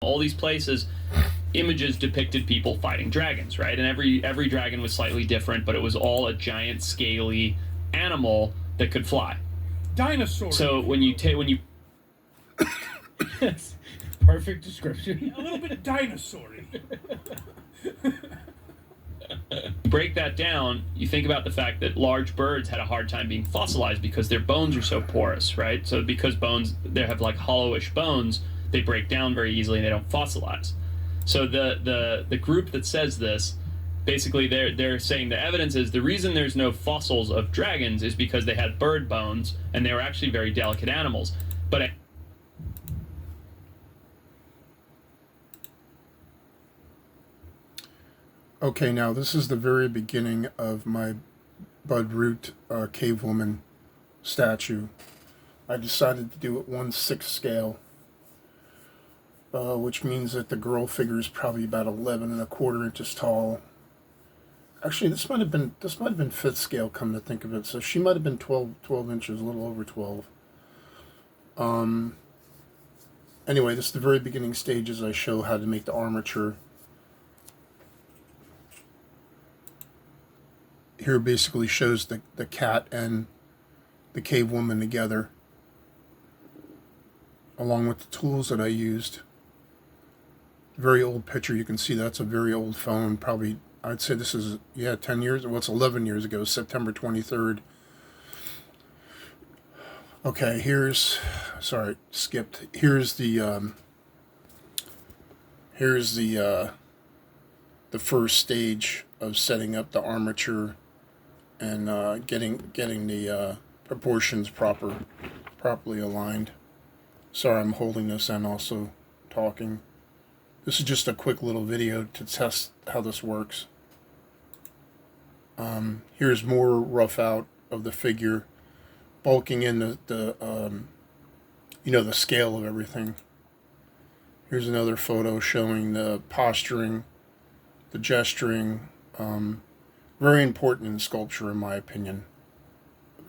all these places, images depicted people fighting dragons, right? And every dragon was slightly different, but it was all a giant scaly animal that could fly. Dinosaur. So when you Perfect description. A little bit dinosaur-y. break that down, you think about the fact that large birds had a hard time being fossilized because their bones are so porous, right? So because bones, they have like hollowish bones, they break down very easily and they don't fossilize. So the group that says this, basically they're saying the evidence is the reason there's no fossils of dragons is because they had bird bones and they were actually very delicate animals. But Okay, now this is the very beginning of my Bud Root cavewoman statue. I decided to do it 1/6 scale, which means that the girl figure is probably about 11 1/4 inches tall. Actually, this might have been 5th scale, come to think of it. So she might have been 12 inches, a little over 12. Anyway, this is the very beginning stages. I show how to make the armature. Here basically shows the cat and the cave woman together, along with the tools that I used. Very old picture. You can see that's a very old phone. Probably, I'd say this is, 10 years, well, it's 11 years ago, September 23rd. Okay, sorry, skipped. Here's the first stage of setting up the armature and getting the proportions properly aligned. Sorry, I'm holding this and also talking. This is just a quick little video to test how this works. Here's more rough out of the figure, bulking in the scale of everything. Here's another photo showing the posturing, the gesturing. Very important in sculpture, in my opinion.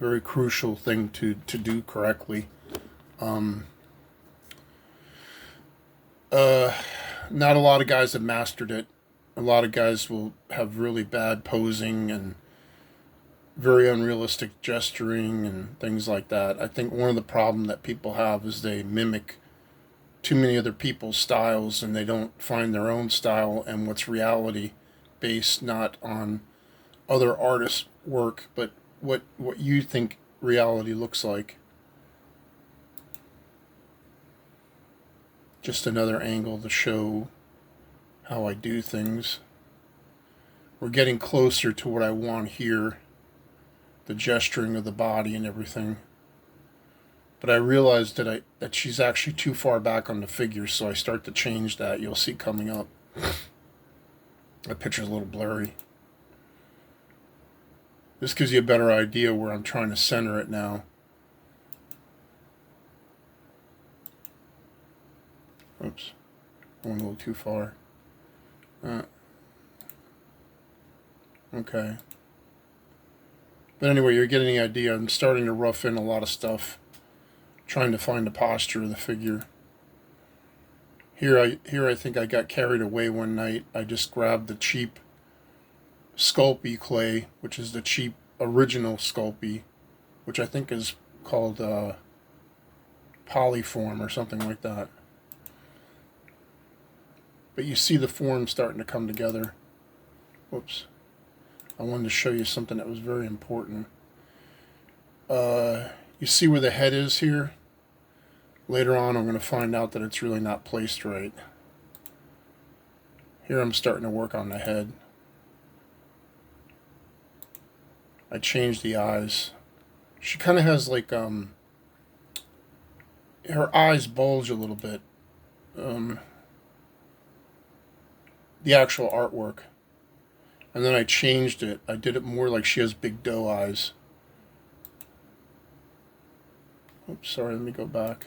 Very crucial thing to do correctly. Not a lot of guys have mastered it. A lot of guys will have really bad posing and very unrealistic gesturing and things like that. I think one of the problems that people have is they mimic too many other people's styles and they don't find their own style and what's reality based, not on other artists' work, but what you think reality looks like. Just another angle to show how I do things. We're getting closer to what I want here, the gesturing of the body and everything. But I realized that she's actually too far back on the figure, so I start to change that. You'll see coming up. That picture's a little blurry. This gives you a better idea where I'm trying to center it now. Oops, going a little too far. Okay. But anyway, you're getting the idea. I'm starting to rough in a lot of stuff, trying to find the posture of the figure. Here I think I got carried away one night. I just grabbed the cheap Sculpey clay, which is the cheap original Sculpey, which I think is called Polyform or something like that. But you see the form starting to come together. Whoops. I wanted to show you something that was very important. You see where the head is here? Later on I'm going to find out that it's really not placed right. Here I'm starting to work on the head. I changed the eyes. She kind of has like, her eyes bulge a little bit. The actual artwork. And then I changed it. I did it more like she has big doe eyes. Oops, sorry, let me go back.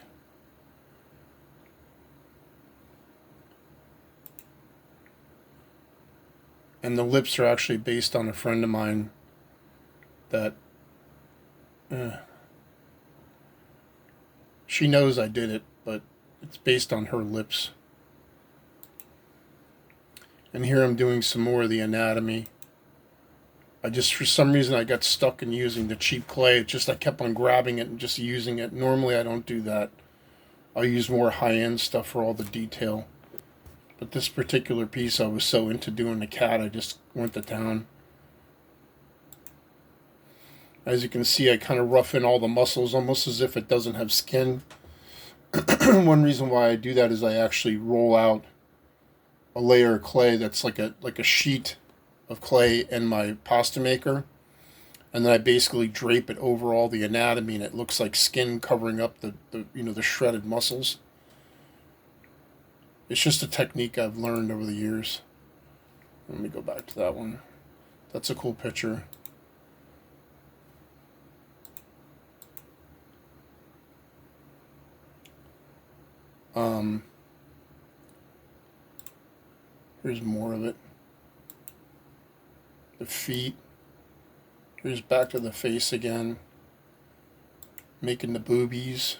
And the lips are actually based on a friend of mine that she knows I did it, but it's based on her lips. And here I'm doing some more of the anatomy. I just, for some reason, I got stuck in using the cheap clay. It just, I kept on grabbing it and just using it. Normally, I don't do that. I'll use more high-end stuff for all the detail. But this particular piece, I was so into doing the cat, I just went to town. As you can see, I kind of rough in all the muscles, almost as if it doesn't have skin. One reason why I do that is I actually roll out a layer of clay that's like a sheet of clay in my pasta maker, and then I basically drape it over all the anatomy, and it looks like skin covering up the shredded muscles. It's just a technique I've learned over the years. Let me go back to that one. That's a cool picture. Here's more of it. The feet. Here's back to the face again. Making the boobies.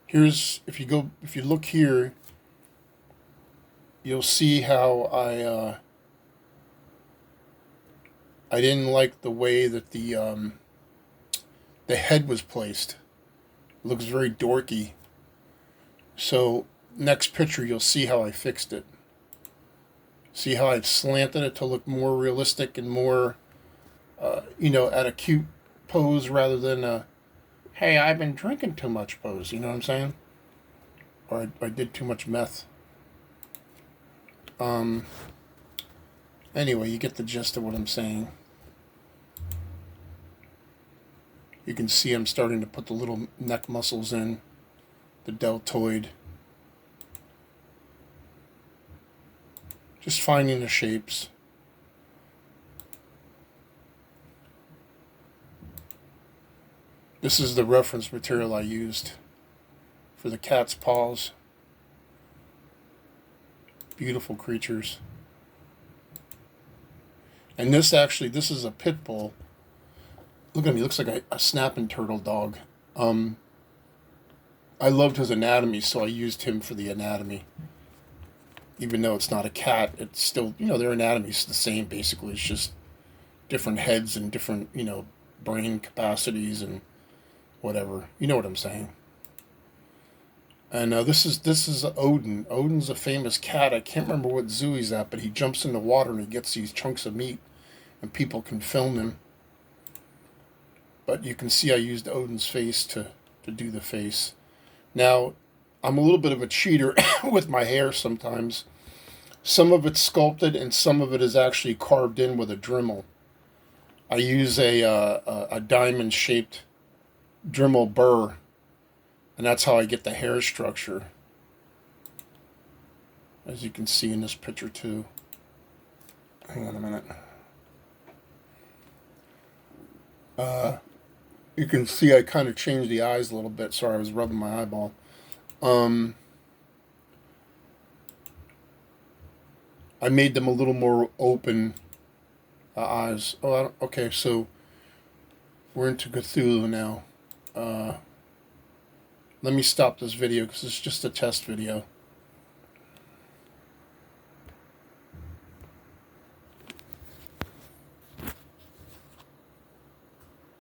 Here's, if you look here, you'll see how I didn't like the way that the head was placed. It looks very dorky. So next picture, you'll see how I fixed it. See how I've slanted it to look more realistic and more, at a cute pose rather than a, hey, I've been drinking too much pose. You know what I'm saying? Or I did too much meth. Anyway, you get the gist of what I'm saying. You can see I'm starting to put the little neck muscles in, the deltoid. Just finding the shapes. This is the reference material I used for the cat's paws. Beautiful creatures. And this is a pit bull. Look at him, he looks like a snapping turtle dog. I loved his anatomy, so I used him for the anatomy. Even though it's not a cat, it's still, their anatomy is the same, basically. It's just different heads and different, brain capacities and whatever. You know what I'm saying. And this is Odin. Odin's a famous cat. I can't remember what zoo he's at, but he jumps in the water and he gets these chunks of meat, and people can film him. But you can see I used Odin's face to do the face. Now, I'm a little bit of a cheater with my hair sometimes. Some of it's sculpted and some of it is actually carved in with a Dremel. I use a diamond-shaped Dremel burr, and that's how I get the hair structure. As you can see in this picture too. Hang on a minute. You can see I kind of changed the eyes a little bit. Sorry, I was rubbing my eyeball. I made them a little more open eyes. Oh, okay, so we're into Cthulhu now. Let me stop this video because it's just a test video.